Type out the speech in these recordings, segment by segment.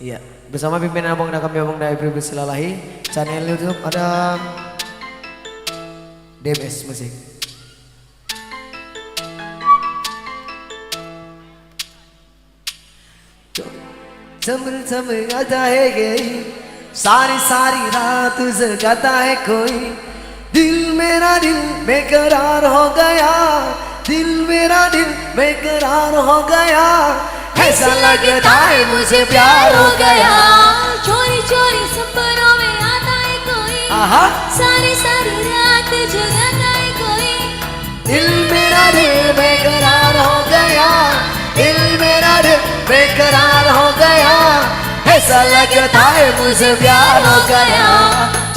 Iya, bersama pimpinan Abang dan kami Abang dari Pribadi Silalahi. Channel YouTube ada DBS Musik. Summer आता है गई सारी सारी रात जगाता है कोई दिल मेरा दिल बेकरार हो गया दिल मेरा दिल बेकरार हो गया ऐसा लगता है मुझे प्यार हो गया चोरी चोरी सपनों में आता है कोई आहा सारी सारी रात जगाता है कोई दिल मेरा दिल बेकरार हो गया दिल मेरा दिल बेकरार हो गया ऐसा लगता है मुझे प्यार हो गया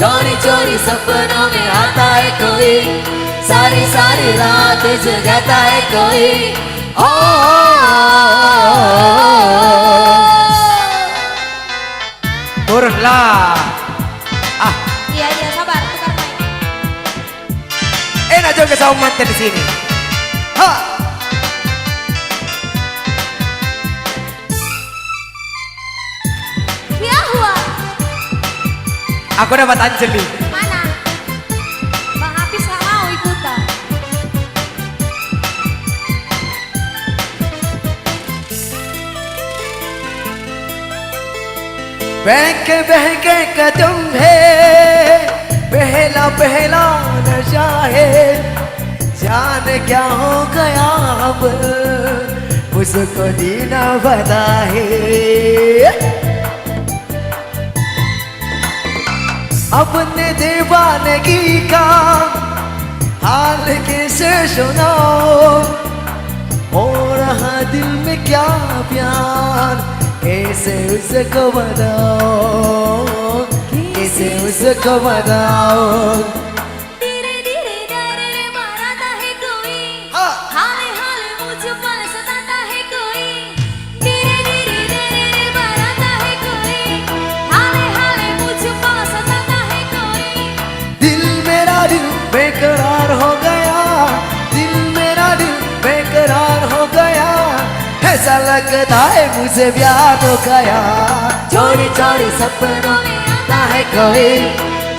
चोरी चोरी सपनों में आता है कोई सारी सारी रात जगाता है कोई ओ turunlah ah iya iya sabar tukar main enak juga sama mantan di sini ha Yahua aku dapat Anjeli mana Bang Hafiz gak mau ikutan बहके कदम है पहला पहला नशा है जान क्या हो गया अब मुझको जीना पता है अपने दीवानगी का हाल कैसे सुनाओ हो रहा दिल में क्या प्यार कैसे उसको बताओ कैसे उसको बताओ धीरे धीरे डरे मराता है कोई हाँ। हाले हाले मुझे पल सताता है कोई धीरे धीरे डरे मराता है कोई हाले हाले मुझे पल सताता है कोई दिल मेरा दिल बेकरार हो गया दिल मेरा दिल बेकरार हो गया ऐसा लगता है मुझे प्यार हो गया चोरी चोरी सपनों में आता है कोई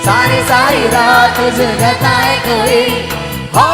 सारी सारी रात जगाता है कोई हो